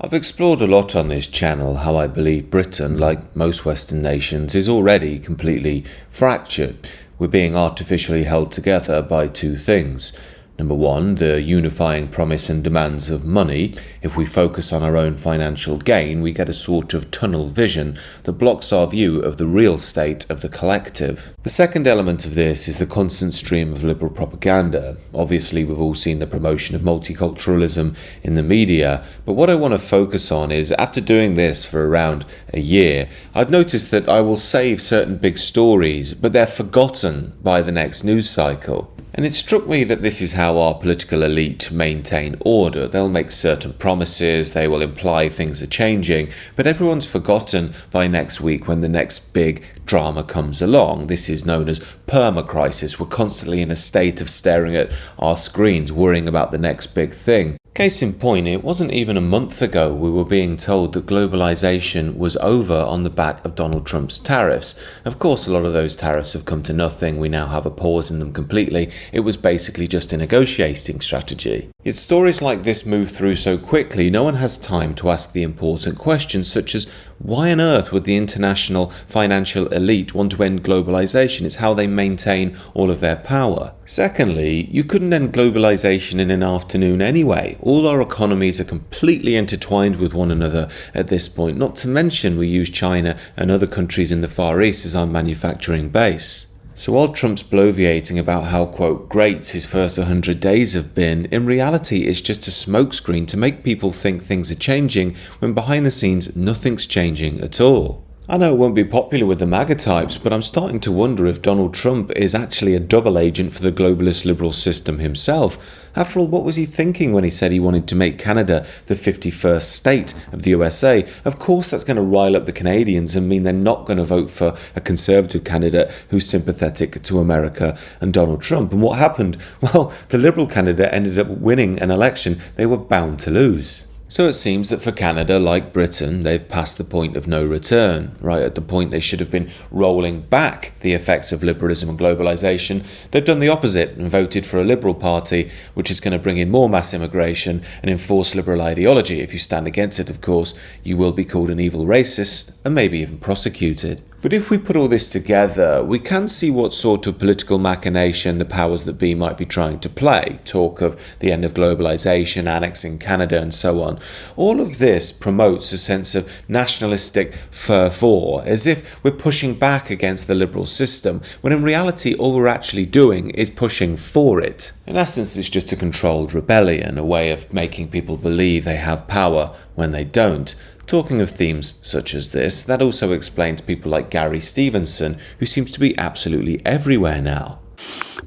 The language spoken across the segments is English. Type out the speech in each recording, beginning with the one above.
I've explored a lot on this channel how I believe Britain, like most Western nations, is already completely fractured. We're being artificially held together by two things. Number one, the unifying promise and demands of money. If we focus on our own financial gain, we get a sort of tunnel vision that blocks our view of the real state of the collective. The second element of this is the constant stream of liberal propaganda. Obviously, we've all seen the promotion of multiculturalism in the media, but what I want to focus on is, after doing this for around a year, I've noticed that I will save certain big stories, but they're forgotten by the next news cycle. And it struck me that this is how our political elite maintain order. They'll make certain promises, they will imply things are changing, but everyone's forgotten by next week when the next big drama comes along. This is known as perma-crisis. We're constantly in a state of staring at our screens, worrying about the next big thing. Case in point, it wasn't even a month ago we were being told that globalization was over on the back of Donald Trump's tariffs. Of course, a lot of those tariffs have come to nothing. We now have a pause in them completely. It was basically just a negotiating strategy. Yet stories like this move through so quickly, no one has time to ask the important questions such as, why on earth would the international financial elite want to end globalization? It's how they maintain all of their power. Secondly, you couldn't end globalization in an afternoon anyway. All our economies are completely intertwined with one another at this point, not to mention we use China and other countries in the Far East as our manufacturing base. So while Trump's bloviating about how, quote, great his first 100 days have been, in reality it's just a smokescreen to make people think things are changing when behind the scenes nothing's changing at all. I know it won't be popular with the MAGA types, but I'm starting to wonder if Donald Trump is actually a double agent for the globalist liberal system himself. After all, what was he thinking when he said he wanted to make Canada the 51st state of the USA? Of course that's going to rile up the Canadians and mean they're not going to vote for a conservative candidate who's sympathetic to America and Donald Trump. And what happened? Well, the Liberal candidate ended up winning an election they were bound to lose. So it seems that for Canada, like Britain, they've passed the point of no return. Right at the point they should have been rolling back the effects of liberalism and globalisation, they've done the opposite and voted for a Liberal Party, which is going to bring in more mass immigration and enforce liberal ideology. If you stand against it, of course, you will be called an evil racist and maybe even prosecuted. But if we put all this together, we can see what sort of political machination the powers that be might be trying to play. Talk of the end of globalisation, annexing Canada and so on. All of this promotes a sense of nationalistic fervour, as if we're pushing back against the liberal system, when in reality all we're actually doing is pushing for it. In essence, it's just a controlled rebellion, a way of making people believe they have power when they don't. Talking of themes such as this, that also explains people like Gary Stevenson, who seems to be absolutely everywhere now.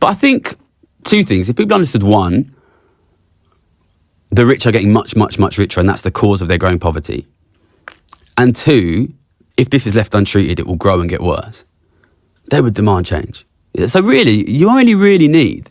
But I think two things. If people understood one, the rich are getting much, much, much richer, and that's the cause of their growing poverty. And two, if this is left untreated, it will grow and get worse. They would demand change. So really, you only really need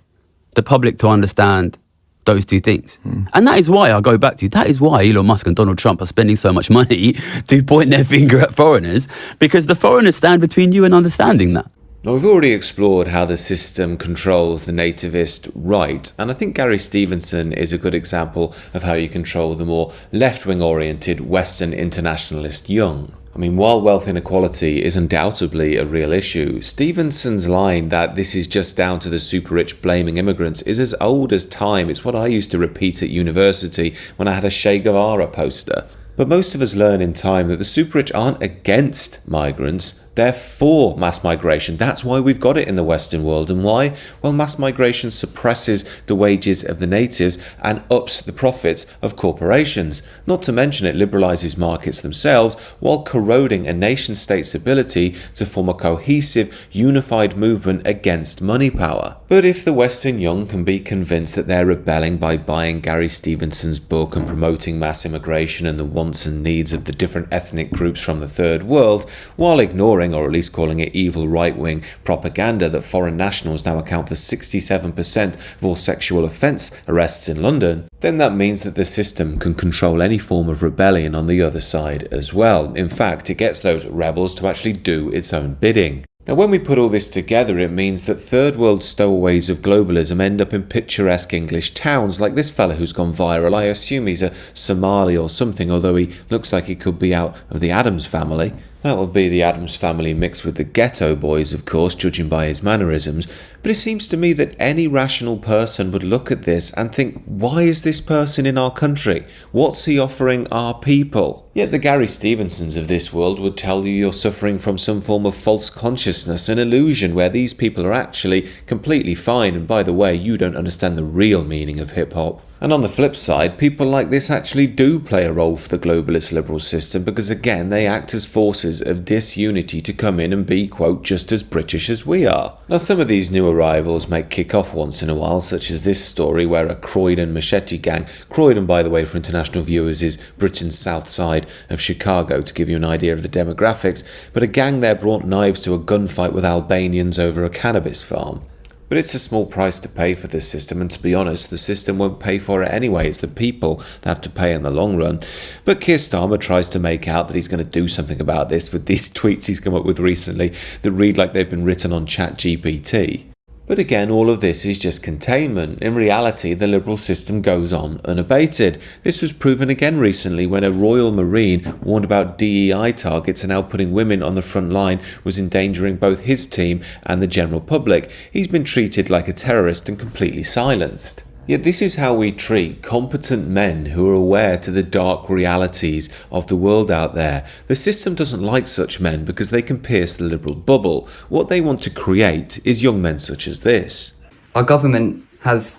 the public to understand those two things. And that is why I go back to, that is why Elon Musk and Donald Trump are spending so much money to point their finger at foreigners, because the foreigners stand between you and understanding that. Now, we've already explored how the system controls the nativist right, and I think Gary Stevenson is a good example of how you control the more left-wing oriented Western internationalist young. I mean, while wealth inequality is undoubtedly a real issue, Stevenson's line that this is just down to the super rich blaming immigrants is as old as time. It's what I used to repeat at university when I had a Che Guevara poster. But most of us learn in time that the super rich aren't against migrants, they're for mass migration. That's why we've got it in the Western world. And why? Well, mass migration suppresses the wages of the natives and ups the profits of corporations. Not to mention it liberalises markets themselves while corroding a nation-state's ability to form a cohesive, unified movement against money power. But if the Western young can be convinced that they're rebelling by buying Gary Stevenson's book and promoting mass immigration and the wants and needs of the different ethnic groups from the third world, while ignoring, or at least calling it evil right-wing propaganda, that foreign nationals now account for 67% of all sexual offence arrests in London, then that means that the system can control any form of rebellion on the other side as well. In fact, it gets those rebels to actually do its own bidding. Now, when we put all this together, it means that third world stowaways of globalism end up in picturesque English towns, like this fella who's gone viral. I assume he's a Somali or something, although he looks like he could be out of the Addams family. That would be the Addams family mixed with the Ghetto Boys, of course, judging by his mannerisms. But it seems to me that any rational person would look at this and think, why is this person in our country? What's he offering our people? Yet the Gary Stevensons of this world would tell you you're suffering from some form of false consciousness, an illusion where these people are actually completely fine, and by the way, you don't understand the real meaning of hip-hop. And on the flip side, people like this actually do play a role for the globalist liberal system because, again, they act as forces of disunity to come in and be, quote, just as British as we are. Now, some of these new arrivals may kick off once in a while, such as this story where a Croydon machete gang, Croydon, by the way, for international viewers, is Britain's south side of Chicago, to give you an idea of the demographics, but a gang there brought knives to a gunfight with Albanians over a cannabis farm. But it's a small price to pay for this system, and to be honest, the system won't pay for it anyway. It's the people that have to pay in the long run. But Keir Starmer tries to make out that he's going to do something about this with these tweets he's come up with recently that read like they've been written on ChatGPT. But again, all of this is just containment. In reality, the liberal system goes on unabated. This was proven again recently when a Royal Marine warned about DEI targets and how putting women on the front line was endangering both his team and the general public. He's been treated like a terrorist and completely silenced. Yet this is how we treat competent men who are aware to the dark realities of the world out there. The system doesn't like such men because they can pierce the liberal bubble. What they want to create is young men such as this. Our government has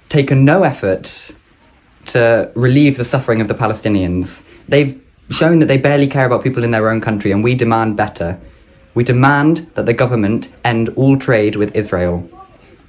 taken no effort to relieve the suffering of the Palestinians. They've shown that they barely care about people in their own country, and we demand better. We demand that the government end all trade with Israel.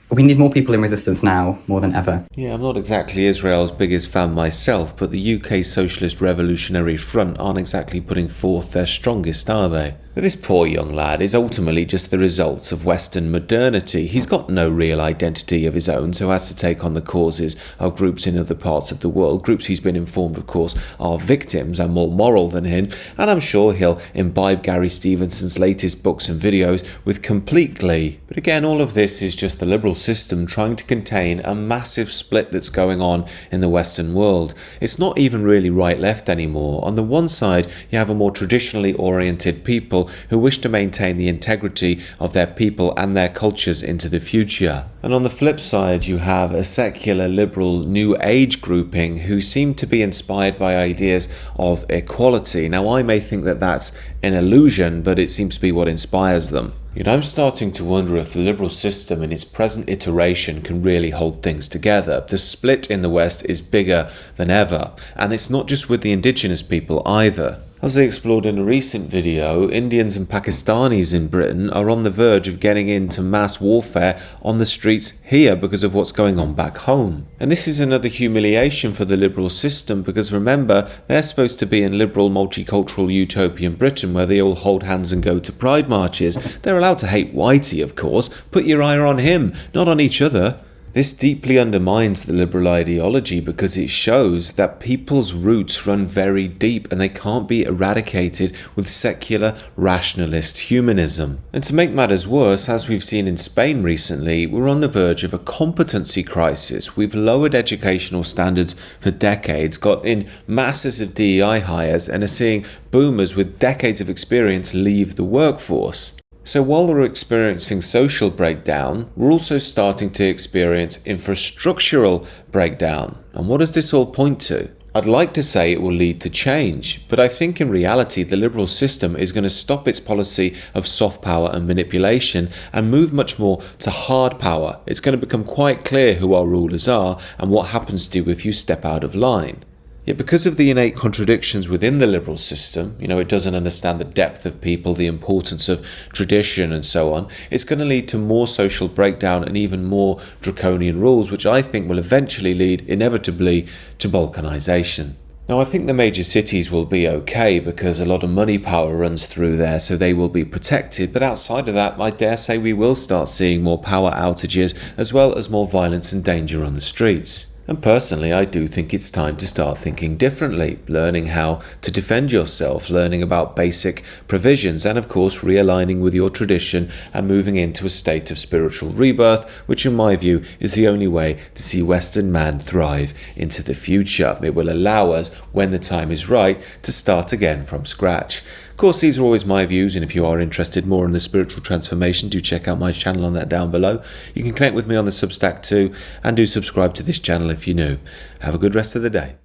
We need more people in resistance now, more than ever. Yeah, I'm not exactly Israel's biggest fan myself, but the UK Socialist Revolutionary Front aren't exactly putting forth their strongest, are they? But this poor young lad is ultimately just the result of Western modernity. He's got no real identity of his own, so has to take on the causes of groups in other parts of the world. Groups he's been informed, of course, are victims and more moral than him, and I'm sure he'll imbibe Gary Stevenson's latest books and videos with complete glee. But again, all of this is just the liberal system trying to contain a massive split that's going on in the Western world. It's not even really right-left anymore. On the one side, you have a more traditionally oriented people who wish to maintain the integrity of their people and their cultures into the future. And on the flip side, you have a secular liberal new age grouping who seem to be inspired by ideas of equality. Now, I may think that that's an illusion, but it seems to be what inspires them. I'm starting to wonder if the liberal system in its present iteration can really hold things together. The split in the West is bigger than ever, and it's not just with the indigenous people either. As I explored in a recent video, Indians and Pakistanis in Britain are on the verge of getting into mass warfare on the streets here because of what's going on back home. And this is another humiliation for the liberal system because remember, they're supposed to be in liberal, multicultural, utopian Britain where they all hold hands and go to pride marches. They're allowed to hate Whitey, of course. Put your ire on him, not on each other. This deeply undermines the liberal ideology because it shows that people's roots run very deep and they can't be eradicated with secular rationalist humanism. And to make matters worse, as we've seen in Spain recently, we're on the verge of a competency crisis. We've lowered educational standards for decades, got in masses of DEI hires, and are seeing boomers with decades of experience leave the workforce. So while we're experiencing social breakdown, we're also starting to experience infrastructural breakdown. And what does this all point to? I'd like to say it will lead to change, but I think in reality the liberal system is going to stop its policy of soft power and manipulation and move much more to hard power. It's going to become quite clear who our rulers are and what happens to you if you step out of line. Yet because of the innate contradictions within the liberal system, it doesn't understand the depth of people, the importance of tradition and so on, it's going to lead to more social breakdown and even more draconian rules, which I think will eventually lead, inevitably, to balkanization. Now, I think the major cities will be okay because a lot of money power runs through there, so they will be protected. But outside of that, I dare say we will start seeing more power outages as well as more violence and danger on the streets. And personally, I do think it's time to start thinking differently, learning how to defend yourself, learning about basic provisions, and of course, realigning with your tradition and moving into a state of spiritual rebirth, which in my view is the only way to see Western man thrive into the future. It will allow us, when the time is right, to start again from scratch. Of course, these are always my views, and if you are interested more in the spiritual transformation, do check out my channel on that down below. You can connect with me on the Substack too, and do subscribe to this channel if you're new. Have a good rest of the day.